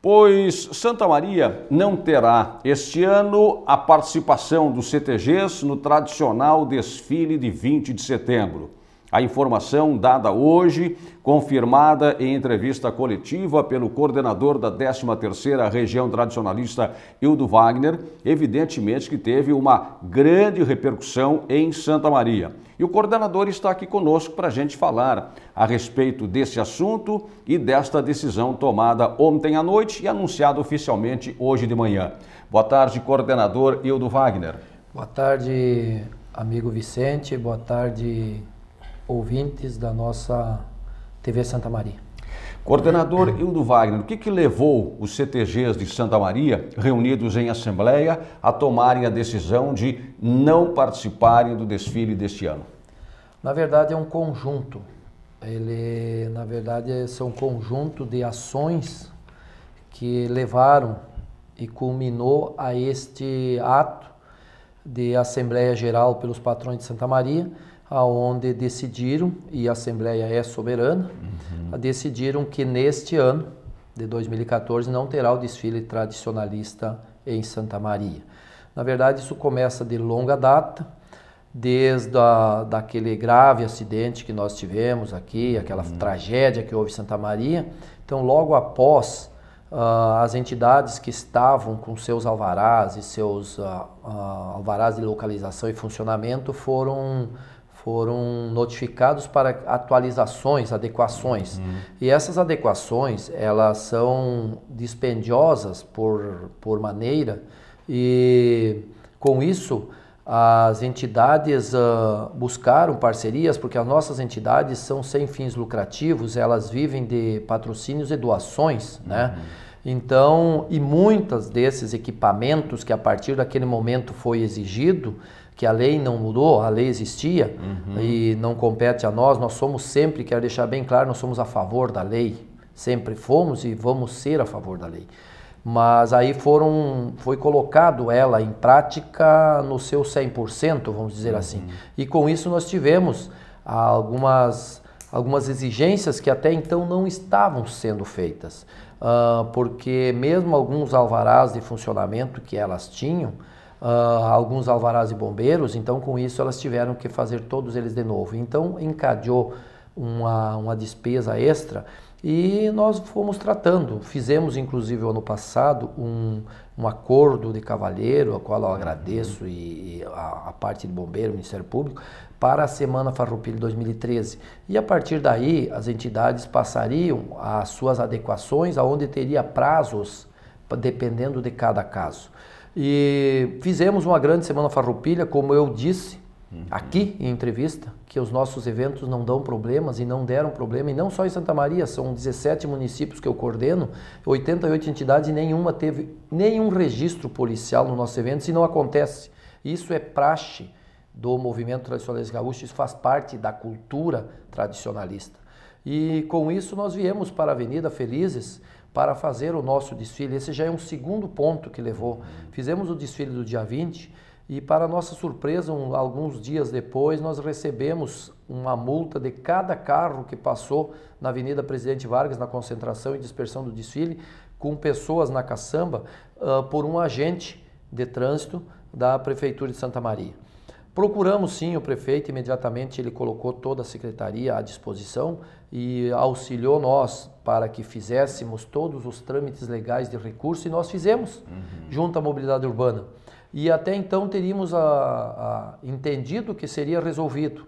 Pois Santa Maria não terá este ano a participação dos CTGs no tradicional desfile de 20 de setembro. A informação dada hoje, confirmada em entrevista coletiva pelo coordenador da 13ª Região Tradicionalista, Hildo Wagner, evidentemente que teve uma grande repercussão em Santa Maria. E o coordenador está aqui conosco para a gente falar a respeito desse assunto e desta decisão tomada ontem à noite e anunciada oficialmente hoje de manhã. Boa tarde, coordenador Hildo Wagner. Boa tarde, amigo Vicente. Boa tarde, ouvintes da nossa TV Santa Maria. Coordenador Hildo Wagner, o que levou os CTGs de Santa Maria, reunidos em assembleia, a tomarem a decisão de não participarem do desfile deste ano? Na verdade, é um conjunto. São um conjunto de ações que levaram e culminou a este ato de Assembleia Geral pelos patrões de Santa Maria, aonde decidiram, e a Assembleia é soberana, decidiram que neste ano de 2014 não terá o desfile tradicionalista em Santa Maria. Na verdade, isso começa de longa data, desde daquele grave acidente que nós tivemos aqui, aquela tragédia que houve em Santa Maria. Então, logo após, as entidades que estavam com seus alvarás e seus alvarás de localização e funcionamento foram notificados para atualizações, adequações. E essas adequações, elas são dispendiosas por maneira, e com isso as entidades buscaram parcerias, porque as nossas entidades são sem fins lucrativos, elas vivem de patrocínios e doações, né? Então, e muitos desses equipamentos que a partir daquele momento foi exigido, que a lei não mudou, a lei existia e não compete a nós, nós somos sempre, quero deixar bem claro, nós somos a favor da lei, sempre fomos e vamos ser a favor da lei. Mas aí foi colocado ela em prática no seu 100%, vamos dizer assim. E com isso nós tivemos algumas exigências que até então não estavam sendo feitas. Porque mesmo alguns alvarás de funcionamento que elas tinham, alguns alvarás de bombeiros, então com isso elas tiveram que fazer todos eles de novo. Então encadeou uma despesa extra e nós fomos tratando. Fizemos inclusive ano passado um acordo de cavalheiro, a qual eu agradeço, e a parte de bombeiro, Ministério Público, para a Semana Farroupilha 2013. E a partir daí as entidades passariam as suas adequações, aonde teria prazos dependendo de cada caso. E fizemos uma grande Semana Farroupilha, como eu disse aqui em entrevista, que os nossos eventos não dão problemas e não deram problema, e não só em Santa Maria, são 17 municípios que eu coordeno, 88 entidades e nenhuma teve nenhum registro policial nos nossos eventos, e não acontece. Isso é praxe do movimento tradicionalista gaúcho, isso faz parte da cultura tradicionalista. E com isso nós viemos para a Avenida Felizes para fazer o nosso desfile. Esse já é um segundo ponto que levou. Fizemos o desfile do dia 20 e, para nossa surpresa, alguns dias depois, nós recebemos uma multa de cada carro que passou na Avenida Presidente Vargas, na concentração e dispersão do desfile, com pessoas na caçamba, por um agente de trânsito da Prefeitura de Santa Maria. Procuramos sim o prefeito, imediatamente ele colocou toda a secretaria à disposição e auxiliou nós para que fizéssemos todos os trâmites legais de recurso, e nós fizemos junto à mobilidade urbana. E até então teríamos entendido que seria resolvido,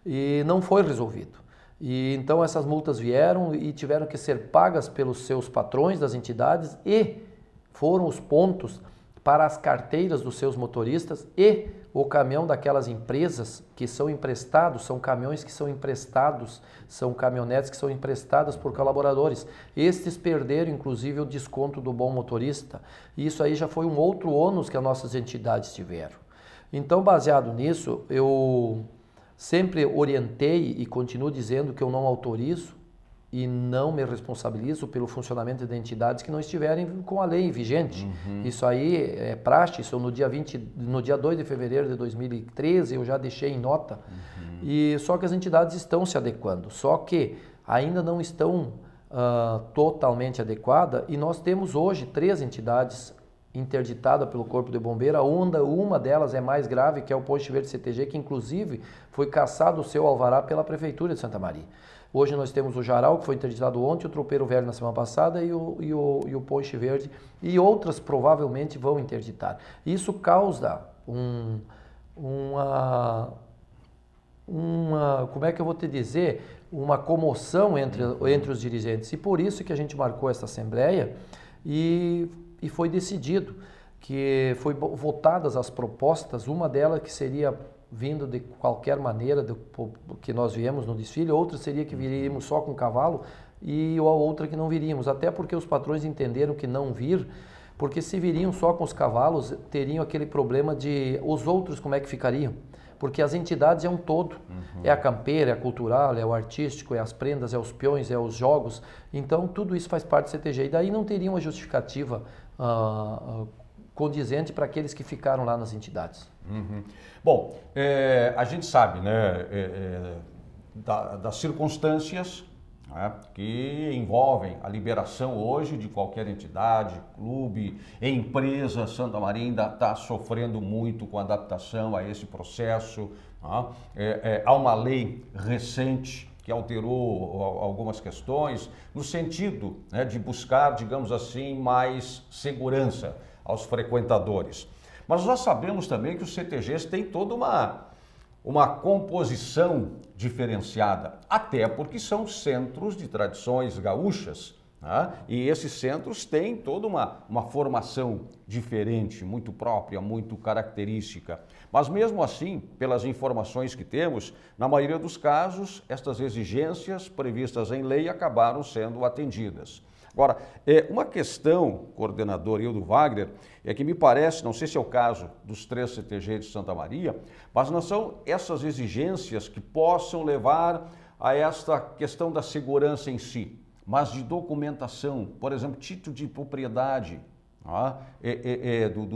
e não foi resolvido. E então essas multas vieram e tiveram que ser pagas pelos seus patrões das entidades, e foram os pontos para as carteiras dos seus motoristas e o caminhão daquelas empresas que são emprestados, são caminhões que são emprestados, são caminhonetes que são emprestadas por colaboradores. Estes perderam inclusive o desconto do bom motorista. E isso aí já foi um outro ônus que as nossas entidades tiveram. Então, baseado nisso, eu sempre orientei e continuo dizendo que eu não autorizo e não me responsabilizo pelo funcionamento de entidades que não estiverem com a lei vigente. Isso aí é praxe, isso no dia 2 de fevereiro de 2013 eu já deixei em nota. E só que as entidades estão se adequando, só que ainda não estão totalmente adequada, e nós temos hoje 3 entidades interditadas pelo Corpo de Bombeiro. Uma delas é mais grave, que é o Ponche Verde CTG, que inclusive foi cassado o seu alvará pela Prefeitura de Santa Maria. Hoje nós temos o Jaral, que foi interditado ontem, o Tropeiro Velho na semana passada e o Ponche Verde, e outras provavelmente vão interditar. Isso causa como é que eu vou te dizer, uma comoção entre os dirigentes. E por isso que a gente marcou essa assembleia e foi decidido que foi votadas as propostas, uma delas que seria vindo de qualquer maneira do que nós viemos no desfile, outra seria que viríamos só com cavalo e a outra que não viríamos, até porque os patrões entenderam que não vir, porque se viriam só com os cavalos, teriam aquele problema de os outros como é que ficariam. Porque as entidades é um todo, é a campeira, é a cultural, é o artístico, é as prendas, é os peões, é os jogos, então tudo isso faz parte do CTG, e daí não teria uma justificativa condizente para aqueles que ficaram lá nas entidades. Bom, a gente sabe, né, das circunstâncias, né, que envolvem a liberação hoje de qualquer entidade, clube, empresa. Santa Maria ainda está sofrendo muito com a adaptação a esse processo. Né? Há uma lei recente que alterou algumas questões no sentido, né, de buscar, digamos assim, mais segurança aos frequentadores. Mas nós sabemos também que os CTGs têm toda uma composição diferenciada, até porque são centros de tradições gaúchas, né? E esses centros têm toda uma formação diferente, muito própria, muito característica. Mas mesmo assim, pelas informações que temos, na maioria dos casos, estas exigências previstas em lei acabaram sendo atendidas. Agora, uma questão, coordenador Hildo Wagner, é que me parece, não sei se é o caso dos 3 CTG de Santa Maria, mas não são essas exigências que possam levar a esta questão da segurança em si, mas de documentação, por exemplo, título de propriedade,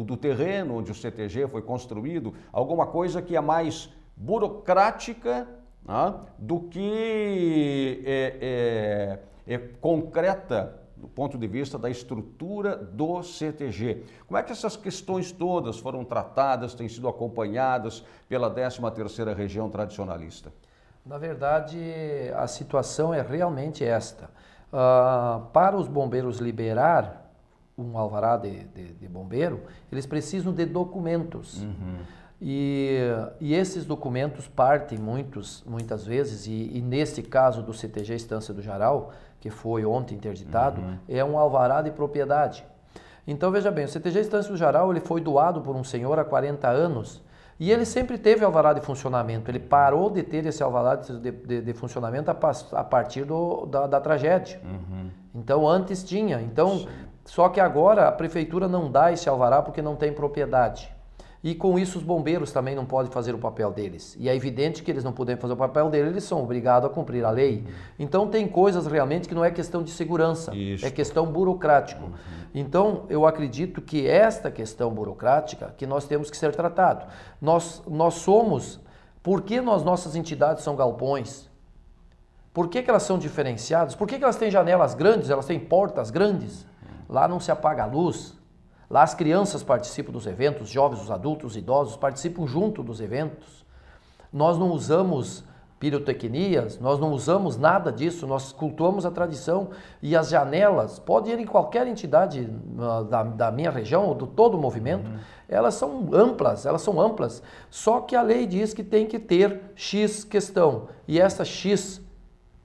do terreno onde o CTG foi construído, alguma coisa que é mais burocrática do que concreta do ponto de vista da estrutura do CTG. Como é que essas questões todas foram tratadas, têm sido acompanhadas pela 13ª Região Tradicionalista? Na verdade, a situação é realmente esta. Para os bombeiros liberar um alvará de bombeiro, eles precisam de documentos. E esses documentos partem muitas vezes, e nesse caso do CTG Estância do Jaral, que foi ontem interditado, é um alvará de propriedade. Então veja bem, o CTG Estância do Jaral ele foi doado por um senhor há 40 anos e ele sempre teve alvará de funcionamento. Ele parou de ter esse alvará de funcionamento a partir da tragédia. Então antes tinha, só que agora a prefeitura não dá esse alvará porque não tem propriedade. E com isso os bombeiros também não podem fazer o papel deles. E é evidente que eles não podem fazer o papel deles, eles são obrigados a cumprir a lei. Então tem coisas realmente que não é questão de segurança, é questão burocrática. Então eu acredito que esta questão burocrática que nós temos que ser tratado. Nós somos, por que nossas entidades são galpões? Por que elas são diferenciadas? Por que elas têm janelas grandes, elas têm portas grandes? Lá não se apaga a luz. Lá as crianças participam dos eventos, os jovens, os adultos, os idosos participam junto dos eventos. Nós não usamos pirotecnias, nós não usamos nada disso, nós cultuamos a tradição. E as janelas, pode ir em qualquer entidade da minha região ou do todo o movimento, elas são amplas, só que a lei diz que tem que ter X questão, e essa X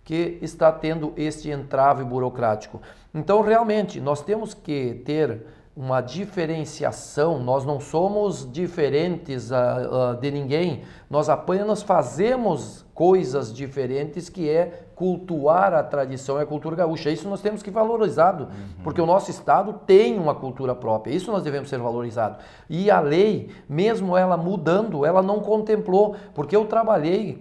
que está tendo este entrave burocrático. Então realmente nós temos que ter uma diferenciação, nós não somos diferentes de ninguém, nós apenas fazemos coisas diferentes que é cultuar a tradição e a cultura gaúcha. Isso nós temos que valorizar, porque o nosso estado tem uma cultura própria, isso nós devemos ser valorizados. E a lei, mesmo ela mudando, ela não contemplou, porque eu trabalhei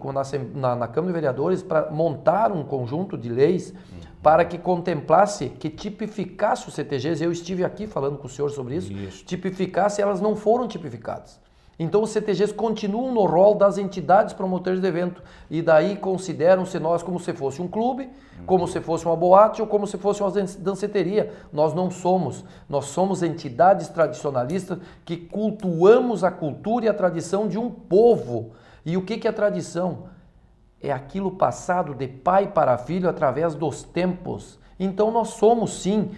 na Câmara de Vereadores para montar um conjunto de leis para que contemplasse, que tipificasse os CTGs, eu estive aqui falando com o senhor sobre isso, tipificasse, elas não foram tipificadas. Então os CTGs continuam no rol das entidades promotoras de evento e daí consideram-se nós como se fosse um clube, como se fosse uma boate ou como se fosse uma danceteria. Nós não somos, nós somos entidades tradicionalistas que cultuamos a cultura e a tradição de um povo. E o que é tradição? É aquilo passado de pai para filho através dos tempos. Então nós somos sim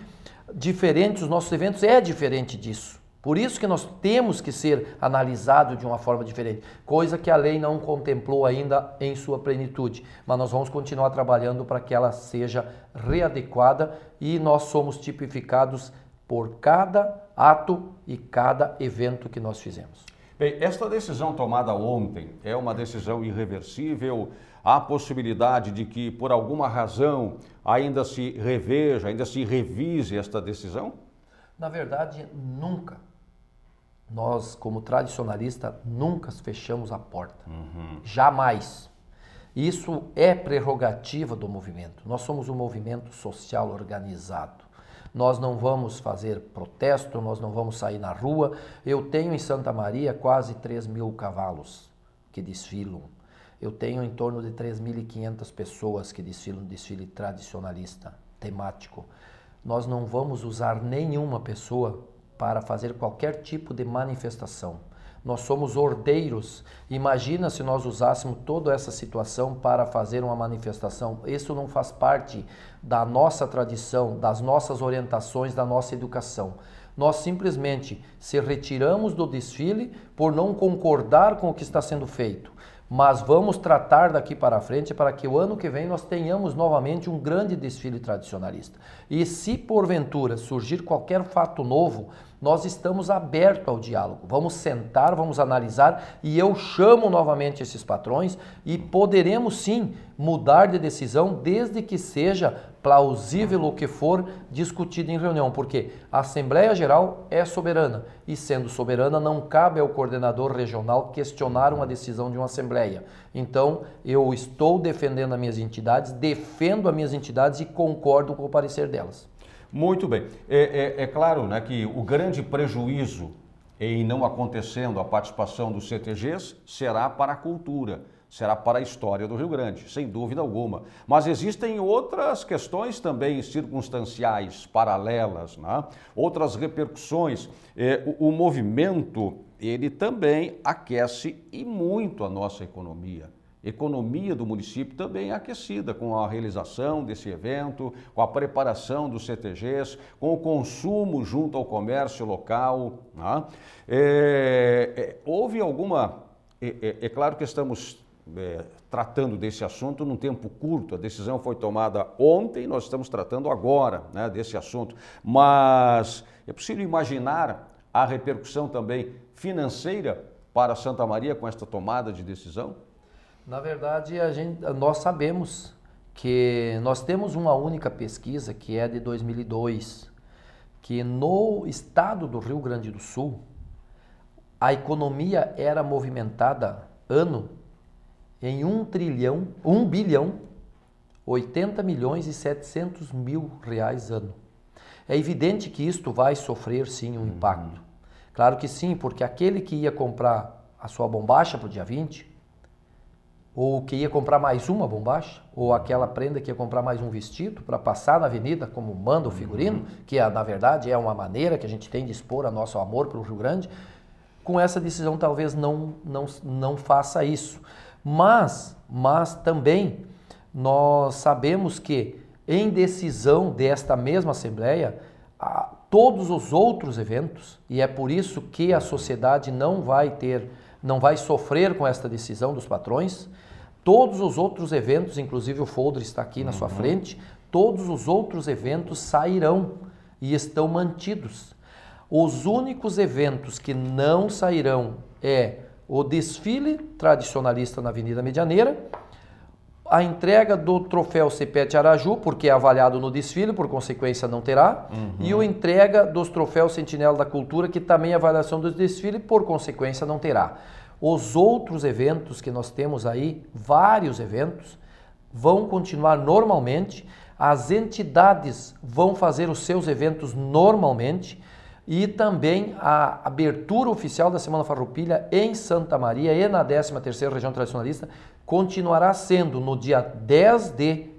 diferentes, os nossos eventos é diferente disso. Por isso que nós temos que ser analisados de uma forma diferente, coisa que a lei não contemplou ainda em sua plenitude. Mas nós vamos continuar trabalhando para que ela seja readequada e nós somos tipificados por cada ato e cada evento que nós fizemos. Bem, esta decisão tomada ontem é uma decisão irreversível? Há possibilidade de que, por alguma razão, ainda se reveja, ainda se revise esta decisão? Na verdade, nunca. Nós, como tradicionalista, nunca fechamos a porta. Jamais. Isso é prerrogativa do movimento. Nós somos um movimento social organizado. Nós não vamos fazer protesto, nós não vamos sair na rua. Eu tenho em Santa Maria quase 3.000 cavalos que desfilam. Eu tenho em torno de 3.500 pessoas que desfilam desfile tradicionalista, temático. Nós não vamos usar nenhuma pessoa para fazer qualquer tipo de manifestação. Nós somos ordeiros. Imagina se nós usássemos toda essa situação para fazer uma manifestação. Isso não faz parte da nossa tradição, das nossas orientações, da nossa educação. Nós simplesmente se retiramos do desfile por não concordar com o que está sendo feito. Mas vamos tratar daqui para frente para que o ano que vem nós tenhamos novamente um grande desfile tradicionalista. E se porventura surgir qualquer fato novo, nós estamos abertos ao diálogo. Vamos sentar, vamos analisar e eu chamo novamente esses patrões e poderemos sim mudar de decisão desde que seja plausível o que for discutido em reunião, porque a Assembleia Geral é soberana e sendo soberana não cabe ao coordenador regional questionar uma decisão de uma Assembleia. Então eu estou defendendo as minhas entidades, defendo as minhas entidades e concordo com o parecer delas. Muito bem. É claro, né, que o grande prejuízo em não acontecendo a participação dos CTGs será para a cultura, será para a história do Rio Grande, sem dúvida alguma. Mas existem outras questões também circunstanciais, paralelas, né? Outras repercussões. O movimento, ele também aquece e muito a nossa economia. Economia do município também é aquecida com a realização desse evento, com a preparação dos CTGs, com o consumo junto ao comércio local. Né? Houve alguma... É claro que estamos tratando desse assunto num tempo curto, a decisão foi tomada ontem, nós estamos tratando agora, né, desse assunto, mas é possível imaginar a repercussão também financeira para Santa Maria com esta tomada de decisão? Na verdade, nós sabemos que nós temos uma única pesquisa, que é de 2002, que no estado do Rio Grande do Sul, a economia era movimentada ano em 1 bilhão, 80 milhões e 700 mil reais ano. É evidente que isto vai sofrer sim um impacto. Claro que sim, porque aquele que ia comprar a sua bombacha para o dia 20, ou que ia comprar mais uma bombacha, ou aquela prenda que ia comprar mais um vestido para passar na avenida como manda o figurino, que na verdade é uma maneira que a gente tem de expor o nosso amor para o Rio Grande, com essa decisão talvez não faça isso. Mas também nós sabemos que em decisão desta mesma Assembleia, todos os outros eventos, e é por isso que a sociedade não vai sofrer com esta decisão dos patrões, todos os outros eventos, inclusive o folder está aqui na sua frente, todos os outros eventos sairão e estão mantidos. Os únicos eventos que não sairão é o desfile tradicionalista na Avenida Medianeira, a entrega do troféu CPET Araju, porque é avaliado no desfile, por consequência não terá, e a entrega dos troféus Sentinela da Cultura, que também é avaliação do desfile, por consequência não terá. Os outros eventos que nós temos aí, vários eventos, vão continuar normalmente, as entidades vão fazer os seus eventos normalmente, e também a abertura oficial da Semana Farroupilha em Santa Maria e na 13ª Região Tradicionalista continuará sendo no dia 13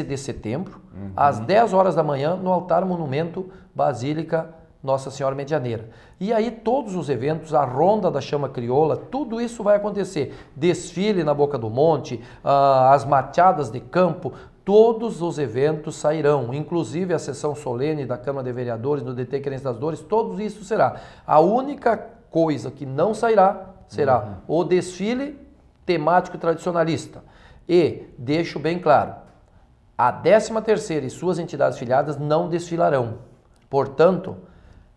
de setembro, às 10 horas da manhã, no Altar Monumento Basílica Nossa Senhora Medianeira. E aí todos os eventos, a Ronda da Chama Crioula, tudo isso vai acontecer. Desfile na Boca do Monte, as machadas de campo, todos os eventos sairão, inclusive a sessão solene da Câmara de Vereadores, do DT Querência das Dores, tudo isso será. A única coisa que não sairá será o desfile temático tradicionalista. E, deixo bem claro, a 13ª e suas entidades filiadas não desfilarão. Portanto,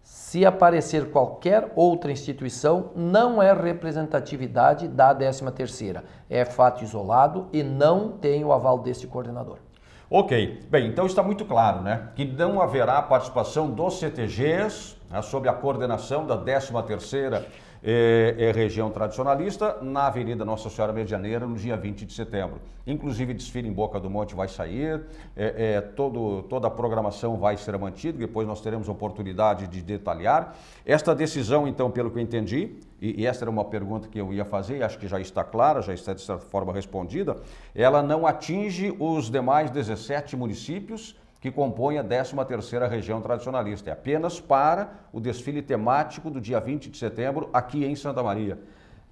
se aparecer qualquer outra instituição, não é representatividade da 13ª. É fato isolado e não tem o aval deste coordenador. Ok. Bem, então está muito claro, né? Que não haverá participação dos CTGs, né, sob a coordenação da 13ª Região Tradicionalista na Avenida Nossa Senhora Medianeira no dia 20 de setembro. Inclusive desfile em Boca do Monte vai sair, toda a programação vai ser mantida, depois nós teremos oportunidade de detalhar. Esta decisão, então, pelo que eu entendi, e esta era uma pergunta que eu ia fazer, e acho que já está clara, já está de certa forma respondida, ela não atinge os demais 17 municípios que compõe a 13ª Região Tradicionalista. É apenas para o desfile temático do dia 20 de setembro aqui em Santa Maria.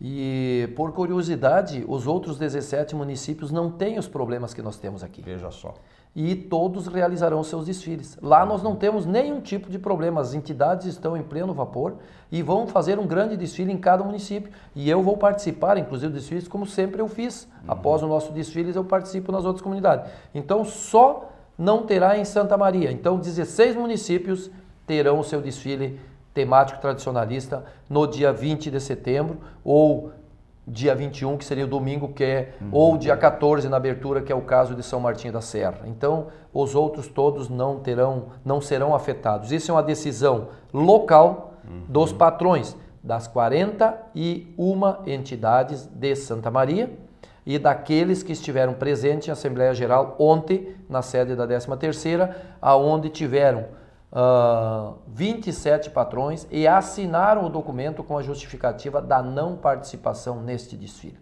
E, por curiosidade, os outros 17 municípios não têm os problemas que nós temos aqui. Veja só. E todos realizarão seus desfiles. Lá nós não temos nenhum tipo de problema. As entidades estão em pleno vapor e vão fazer um grande desfile em cada município. E eu vou participar, inclusive, dos desfiles, como sempre eu fiz. Após o nosso desfile, eu participo nas outras comunidades. Então, só não terá em Santa Maria. Então, 16 municípios terão o seu desfile temático tradicionalista no dia 20 de setembro, ou dia 21, que seria o domingo, ou dia 14 na abertura, que é o caso de São Martinho da Serra. Então, os outros todos não serão afetados. Isso é uma decisão local dos patrões das 41 entidades de Santa Maria, e daqueles que estiveram presentes em Assembleia Geral ontem, na sede da 13ª, aonde tiveram 27 patrões e assinaram o documento com a justificativa da não participação neste desfile.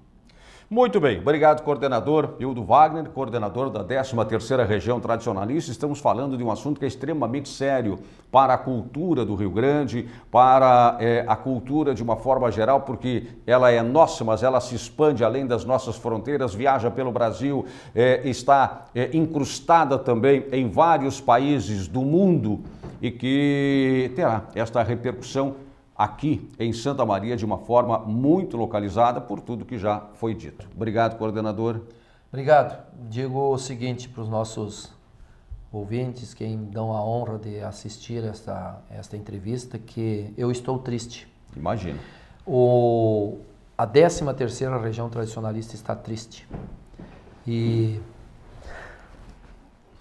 Muito bem, obrigado, coordenador Hildo Wagner, coordenador da 13ª Região Tradicionalista. Estamos falando de um assunto que é extremamente sério para a cultura do Rio Grande, para a cultura de uma forma geral, porque ela é nossa, mas ela se expande além das nossas fronteiras, viaja pelo Brasil, está incrustada também em vários países do mundo e que terá esta repercussão aqui em Santa Maria de uma forma muito localizada por tudo que já foi dito. Obrigado, coordenador. Obrigado. Digo o seguinte para os nossos ouvintes, quem dão a honra de assistir esta entrevista, que eu estou triste. Imagino. A 13ª Região Tradicionalista está triste. E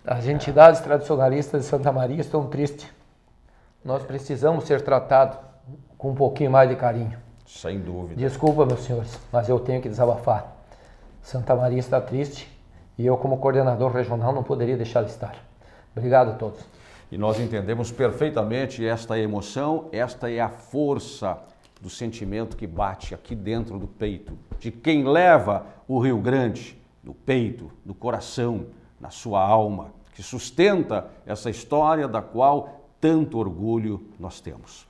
as entidades tradicionalistas de Santa Maria estão tristes. Nós precisamos ser tratados com um pouquinho mais de carinho. Sem dúvida. Desculpa, meus senhores, mas eu tenho que desabafar. Santa Maria está triste e eu, como coordenador regional, não poderia deixar de estar. Obrigado a todos. E nós entendemos perfeitamente esta emoção, esta é a força do sentimento que bate aqui dentro do peito, de quem leva o Rio Grande no peito, no coração, na sua alma, que sustenta essa história da qual tanto orgulho nós temos.